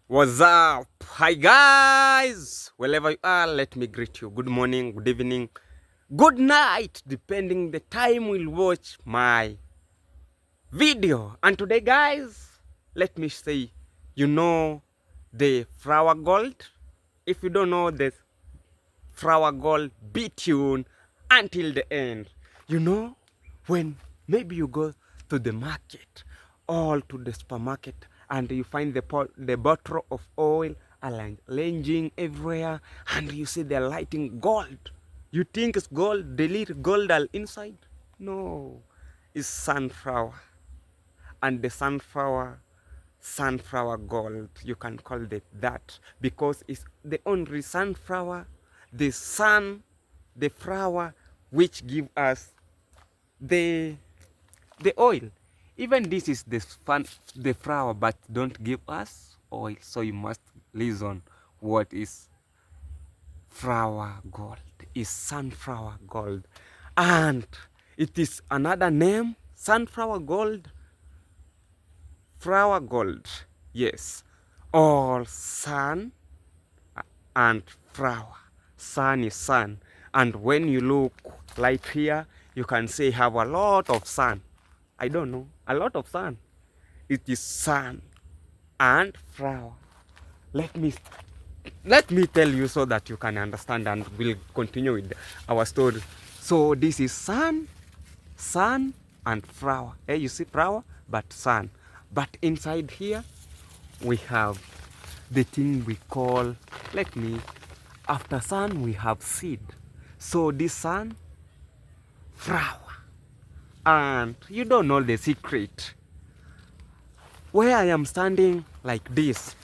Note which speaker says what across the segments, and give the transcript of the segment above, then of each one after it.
Speaker 1: What's up? Hi guys! Wherever you are, let me greet you. Good morning, good evening, good night, depending the time we'll watch my video. And today guys, let me say, you know the flower gold? If you don't know the flower gold, be tuned until the end. You know, when maybe you go to the market or to the supermarket and you find the bottle of oil arranging everywhere and you see they're lighting gold. You think it's gold, the little gold are inside? No, it's sunflower. And the sunflower gold, you can call it that because it's the only sunflower, the sun, the flower which give us the oil. Even this is the flower but don't give us oil, so you must listen what is flower gold. Is sunflower gold, and it is another name, sunflower gold, flower gold. Yes, all sun and flower. Sun is sun, and when you look right here, you can see have a lot of sun. I don't know, a lot of sun. It is sun and flower. Let me tell you so that you can understand, and we'll continue with our story. So this is sun, sun and flower. Hey, you see flower, but sun. But inside here, we have the thing we call, after sun, we have seed. So this sun, flower. And you don't know the secret. Where I am standing like this,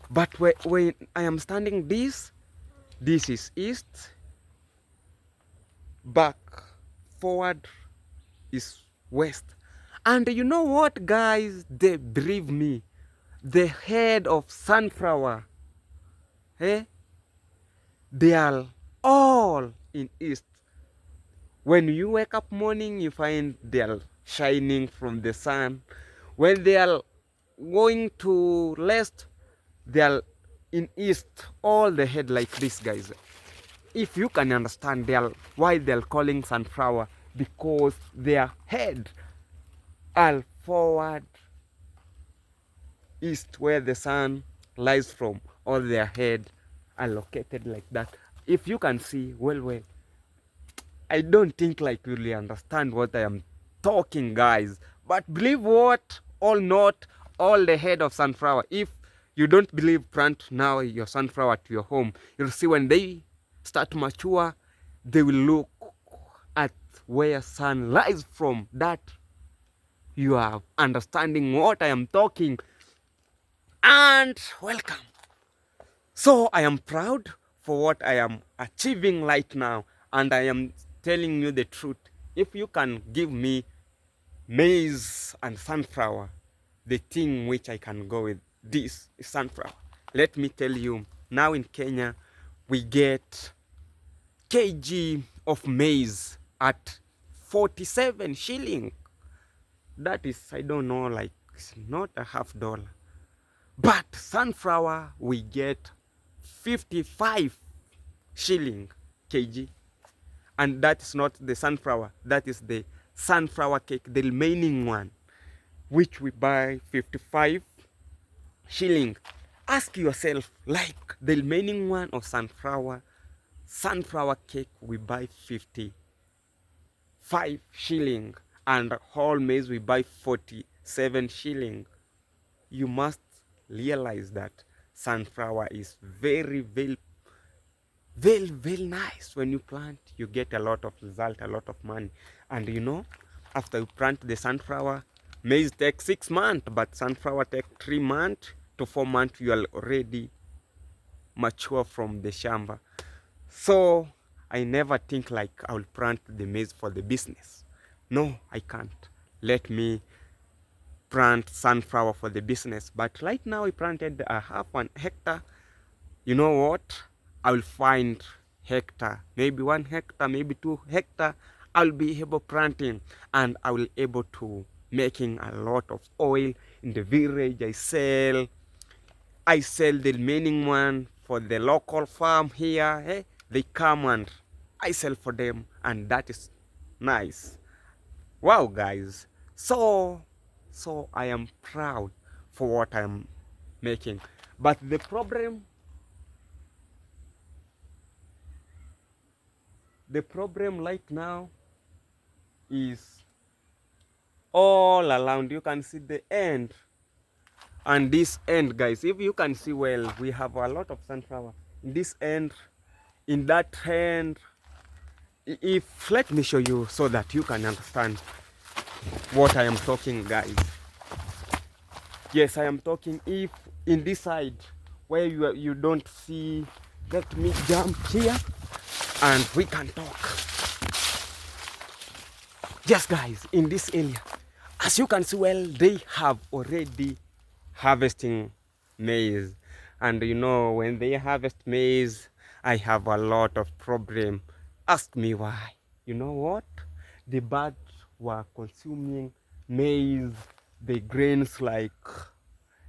Speaker 1: but when I am standing this is east, back, forward is west. And you know what guys, they believe me, the head of sunflower, eh, they are all in east. When you wake up morning, you find they are shining from the sun. When they are going to rest, they are in east, all the head like this guys. If you can understand why they are calling sunflower, because their head are forward east, where the sun lies from. All their head are located like that. If you can see well, I don't think like you really understand what I am talking guys, but believe what, all not all the head of sunflower. If you don't believe, plant now your sunflower to your home. You'll see when they start to mature, they will look at where sun lies from. That you are understanding what I am talking. And welcome. So I am proud for what I am achieving right now, and I am telling you the truth. If you can give me maize and sunflower, the thing which I can go with, this is sunflower. Let me tell you, now in Kenya, we get kg of maize at 47 shilling. That is, I don't know, like it's not a $50. But sunflower, we get 55 shilling kg. And that is not the sunflower, that is the sunflower cake, the remaining one, which we buy 55 shilling. Ask yourself, like the remaining one of sunflower cake, we buy 55 shilling, and whole maize we buy 47 shilling. You must realize that sunflower is very nice. When you plant, you get a lot of result, a lot of money. And you know, after you plant the sunflower, maize takes 6 months, but sunflower takes 3 months to 4 months. You are already mature from the shamba. So I never think like I will plant the maize for the business. No, I can't. Let me plant sunflower for the business. But right now I planted a half an hectare. You know what? I will find hectare, maybe 1 hectare, maybe 2 hectare. I'll be able planting, and I will able to making a lot of oil in the village. I sell the remaining one for the local farm here. They come and I sell for them, and that is nice. Wow, guys. So I am proud for what I am making. But the problem right now is all around. You can see the end. And this end, guys, if you can see well, we have a lot of sunflower in this end, in that end. If let me show you so that you can understand what I am talking, guys. Yes, I am talking. If in this side where you don't see, let me jump here and we can talk. Yes, guys, in this area, as you can see well, they have already harvesting maize. And you know, when they harvest maize, I have a lot of problem. Ask me why. You know what? The birds were consuming maize, the grains like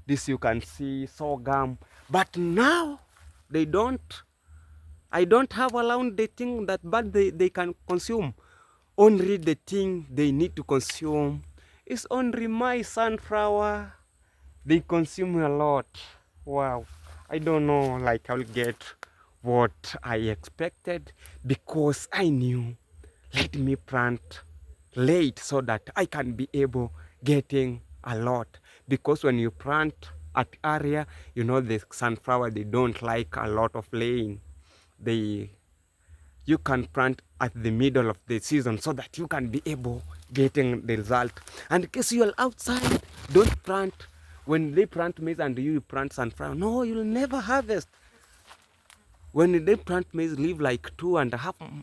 Speaker 1: this you can see, sorghum. But now they don't. I don't have around the thing that bird they can consume. Only the thing they need to consume is only my sunflower. They consume a lot. Wow. I don't know, like I'll get what I expected, because I knew, let me plant late so that I can be able getting a lot. Because when you plant at area, you know, the sunflower, they don't like a lot of laying. You can plant at the middle of the season so that you can be able getting the result. And in case you are outside, don't plant when they plant maize and you plant sunflower. No, you'll never harvest. When they plant maize, leave like 2.5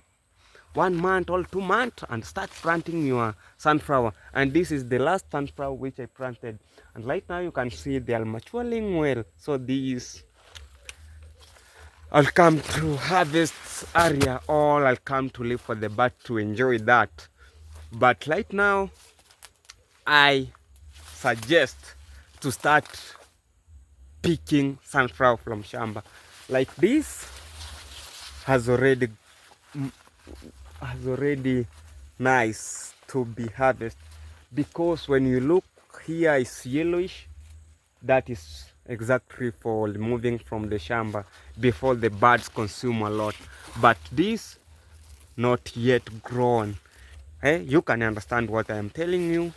Speaker 1: 1 month or 2 months and start planting your sunflower. And this is the last sunflower which I planted, and right now you can see they are maturing well. So these, I'll come to harvest area, or I'll come to live for the bird to enjoy that. But right now I suggest to start picking sunflower from shamba. Like this has already nice to be harvested, because when you look here it's yellowish. That is exactly for removing from the shamba before the birds consume a lot. But this not yet grown. You can understand what I am telling you.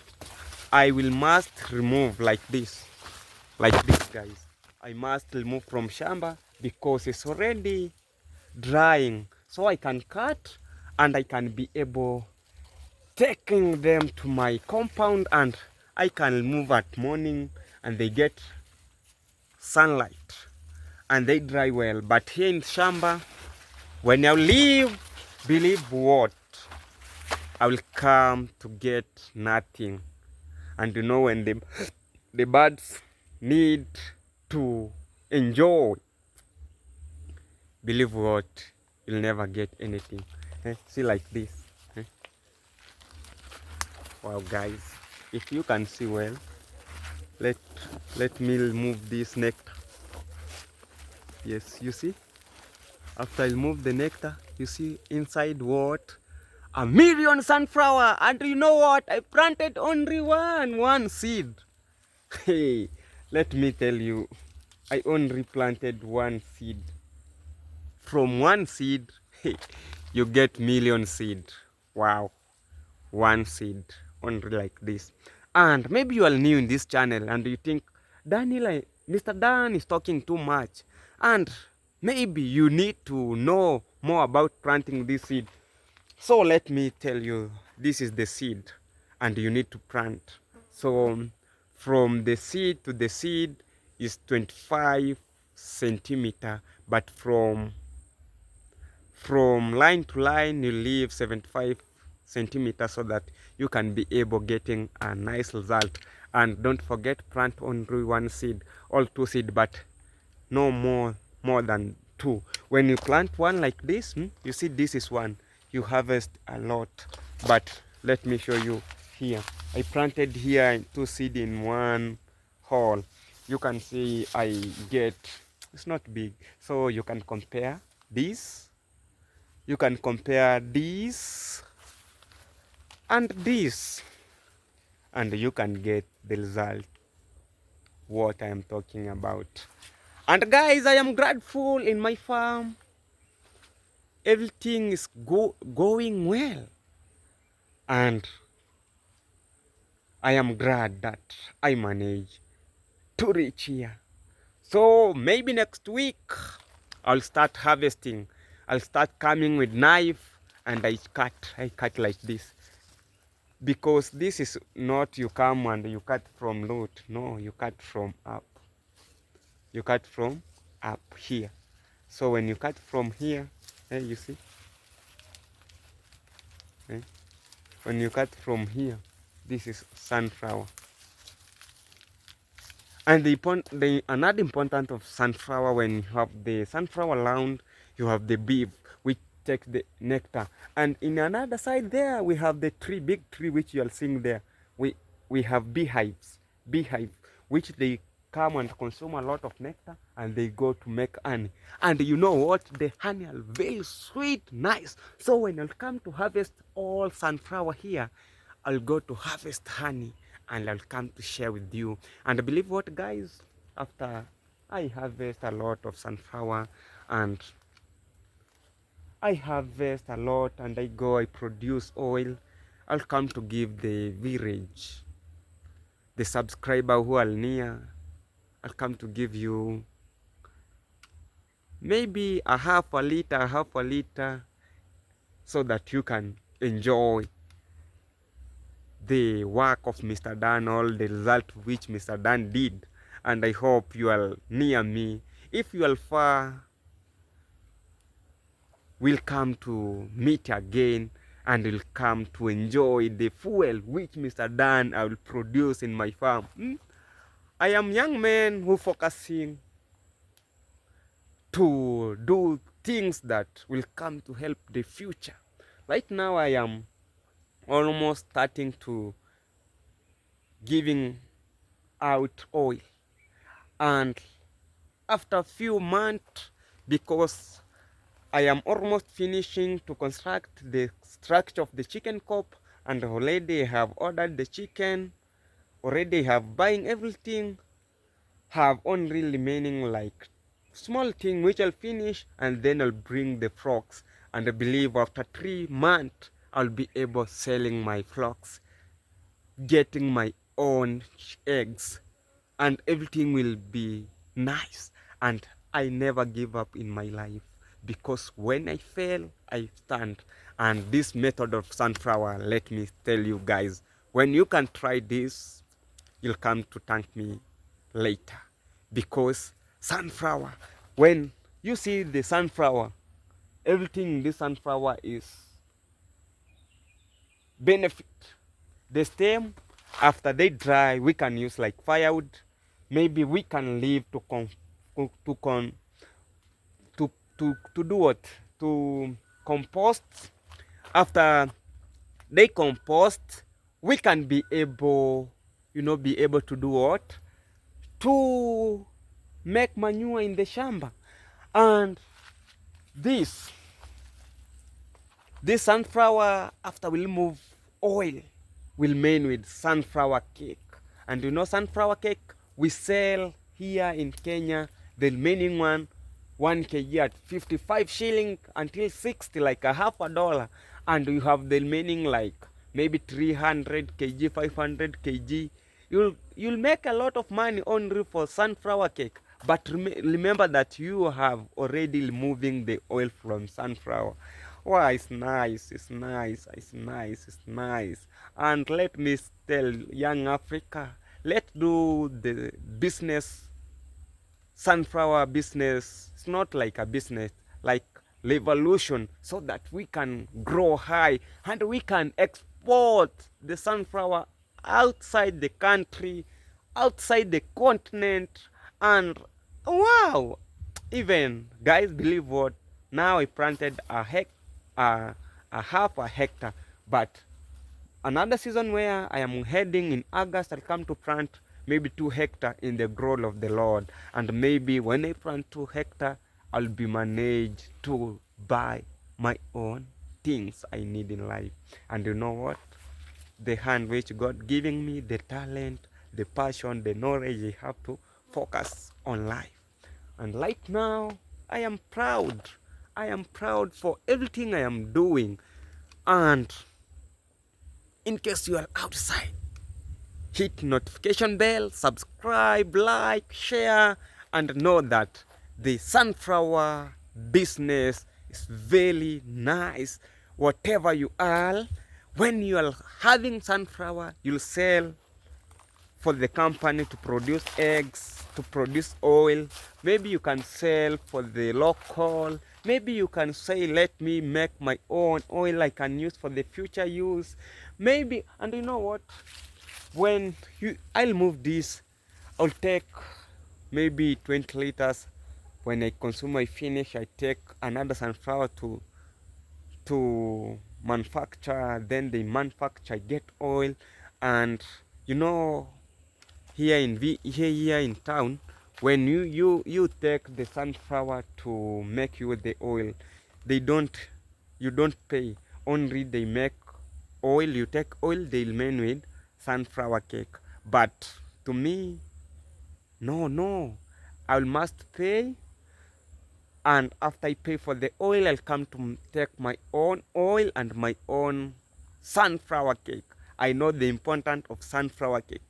Speaker 1: I will must remove like this guys. I must remove from shamba because it's already drying, so I can cut and I can be able taking them to my compound, and I can remove at morning and they get sunlight and they dry well. But here in shamba, when I leave, believe what, I will come to get nothing. And you know, when the birds need to enjoy, believe what, you'll never get anything. See like this. Wow, guys, if you can see well, let me remove this nectar. Yes, you see, after I remove the nectar, you see inside what, 1,000,000 sunflower. And you know what, I planted only one seed. Hey, let me tell you, I only planted one seed. From one seed, hey, you get million seed. Wow, one seed only like this. And maybe you are new in this channel and you think, Daniel, Mr. Dan is talking too much, and maybe you need to know more about planting this seed. So let me tell you, this is the seed and you need to plant. So from the seed to the seed is 25 centimeter, but from line to line you leave 75 centimeters so that you can be able getting a nice result. And don't forget, plant only one seed or two seed, but no more than two. When you plant one like this, you see this is one, you harvest a lot. But let me show you here. I planted here 2 seed in one hole. You can see I get, it's not big. So you can compare this. You can compare this and this. And you can get the result, what I am talking about. And guys, I am grateful in my farm. Everything is going well. And I am glad that I managed to reach here. So maybe next week I'll start harvesting. I'll start coming with knife and I cut like this. Because this is not you come and you cut from root. No, you cut from up. You cut from up here. So when you cut from here, you see? When you cut from here, this is sunflower. And another important of sunflower, when you have the sunflower round, you have the beef, which takes the nectar. And in another side there, we have the tree, big tree, which you are seeing there. We have beehives, which they come and consume a lot of nectar, and they go to make honey. And you know what? The honey are very sweet, nice. So when I'll come to harvest all sunflower here, I'll go to harvest honey and I'll come to share with you. And believe what, guys? After I harvest a lot of sunflower and I harvest a lot and I produce oil, I'll come to give the village, the subscriber who are near, I'll come to give you maybe a half a liter, so that you can enjoy the work of Mr. Dan, all the result which Mr. Dan did. And I hope you are near me. If you are far, we'll come to meet again and we'll come to enjoy the fuel which Mr. Dan I will produce in my farm. I am young man who focusing to do things that will come to help the future. Right now I am almost starting to giving out oil, and after a few months, because I am almost finishing to construct the structure of the chicken coop, and already have ordered the chicken, already have buying everything, have only remaining like small thing which I'll finish, and then I'll bring the flocks. And I believe after 3 months I'll be able selling my flocks, getting my own eggs, and everything will be nice. And I never give up in my life, because when I fail, I stand. And this method of sunflower, let me tell you guys, when you can try this, you'll come to thank me later. Because sunflower, when you see the sunflower, everything in this sunflower is benefit. The stem, after they dry, we can use like firewood. Maybe we can leave to do what? To compost. After they compost, we can be able, to do what? To make manure in the shamba. And this sunflower, after we remove oil, will made with sunflower cake. And sunflower cake we sell here in Kenya, the remaining 1 kg at 55 shilling until 60, like a half a dollar. And you have the remaining like maybe 300 kg, 500 kg. You'll make a lot of money only for sunflower cake. But remember that you have already removing the oil from sunflower. Wow, it's nice, it's nice, it's nice, it's nice. And let me tell young Africa, let's do the business, sunflower business. It's not like a business, like revolution, so that we can grow high and we can export the sunflower outside the country, outside the continent. And wow, even guys, believe what? Now I planted a half a hectare, but another season where I am heading in August, I'll come to plant maybe 2 hectares in the grove of the Lord. And maybe when I plant 2 hectares, I'll be managed to buy my own things I need in life. And you know what? The hand which God giving me, the talent, the passion, the knowledge, I have to focus on life. And right now, I am proud. I am proud for everything I am doing. And in case you are outside, hit notification bell, subscribe, like, share, and know that the sunflower business is very nice. Whatever you are, when you are having sunflower, you'll sell for the company to produce eggs, to produce oil. Maybe you can sell for the local. Maybe you can say, let me make my own oil I can use for the future use. Maybe, and you know what? When I'll move this, I'll take maybe 20 liters. When I consume, I finish, I take another sunflower to manufacture. Then they manufacture, get oil. And you know, here in town, when you take the sunflower to make you the oil, you don't pay. Only they make oil. You take oil, they'll make with sunflower cake. But to me, no, I must pay. And after I pay for the oil, I'll come to take my own oil and my own sunflower cake. I know the importance of sunflower cake.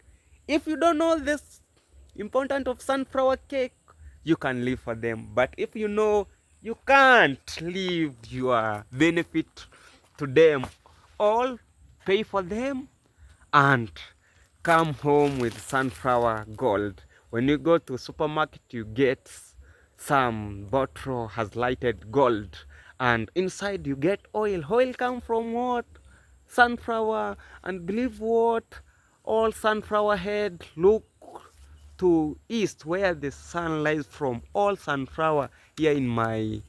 Speaker 1: If you don't know this importance of sunflower cake, you can live for them. But if you know, you can't leave your benefit to them. All pay for them and come home with sunflower gold. When you go to supermarket, you get some bottle has lighted gold, and inside you get oil. Oil come from what? Sunflower. And believe what? All sunflower head look to east where the sun lies from. All sunflower here in my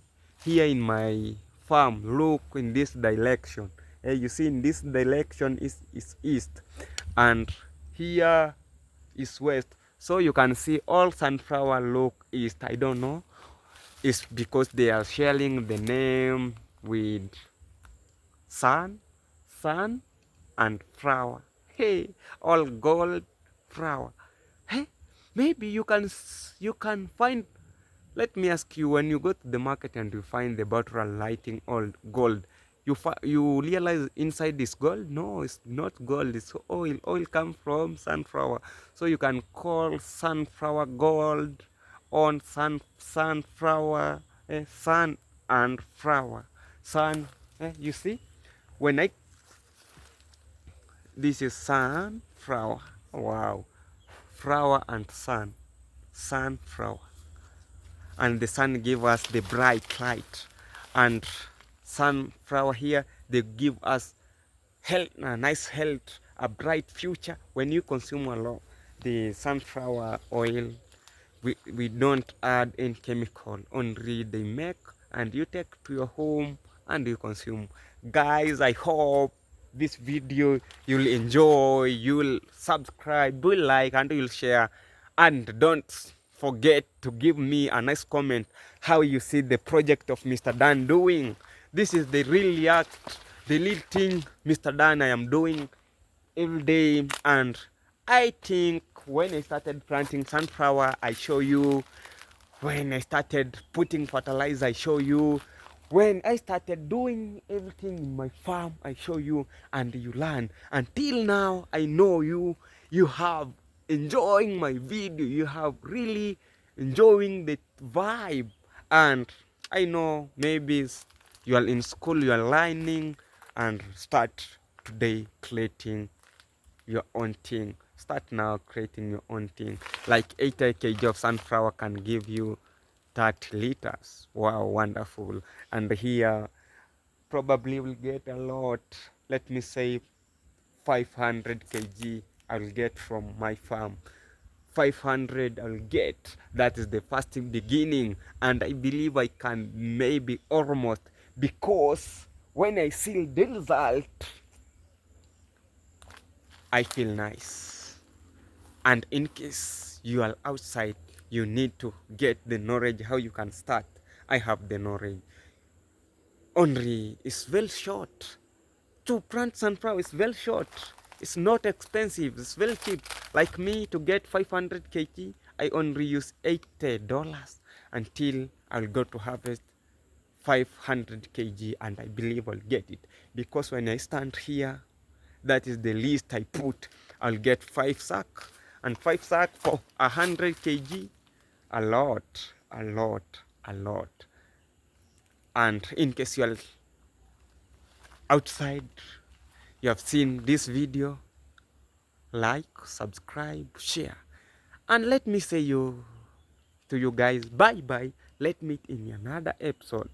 Speaker 1: farm look in this direction. You see, in this direction is east, and here is west. So you can see all sunflower look east. I don't know. It's because they are sharing the name with sun and flower. Hey, all gold flower. Hey, maybe you can find. Let me ask you: when you go to the market and you find the bottle lighting all gold, you realize inside is gold? No, it's not gold. It's oil. Oil comes from sunflower. So you can call sunflower gold on sunflower, sun and flower. Sun, you see? When this is sunflower. Wow. Flower and sunflower. And the sun give us the bright light. And sunflower here, they give us health, a nice health, a bright future. When you consume a lot the sunflower oil, we don't add any chemical, only they make and you take to your home and you consume. Guys, I hope this video you'll enjoy, you'll subscribe, you'll like, and you'll share. And don't forget to give me a nice comment how you see the project of Mr. Dan doing. This is the real act, the little thing Mr. Dan I am doing every day. And I think when I started planting sunflower, I show you. When I started putting fertilizer, I show you. When I started doing everything in my farm, I show you, and you learn. Until now, I know you have enjoying my video. You have really enjoying the vibe. And I know maybe you are in school, you are learning, and start today creating your own thing. Start now creating your own thing. Like 80 kg of sunflower can give you 30 liters. Wow, wonderful. And here probably will get a lot. Let me say 500 kg I'll get from my farm. 500 I'll get. That is the first beginning, and I believe I can maybe almost, because when I see the result, I feel nice. And in case you are outside, you need to get the knowledge how you can start. I have the knowledge. Only it's very short. To plant sunflower is very short. It's not expensive. It's very cheap. Like me, to get 500 kg, I only use $80 until I'll go to harvest 500 kg, and I believe I'll get it. Because when I stand here, that is the least I put. I'll get 5 sack, and 5 sack for 100 kg. A lot, a lot, a lot. And in case you're outside, you have seen this video, like, subscribe, share, and let me say to you guys, bye bye. Let me meet in another episode.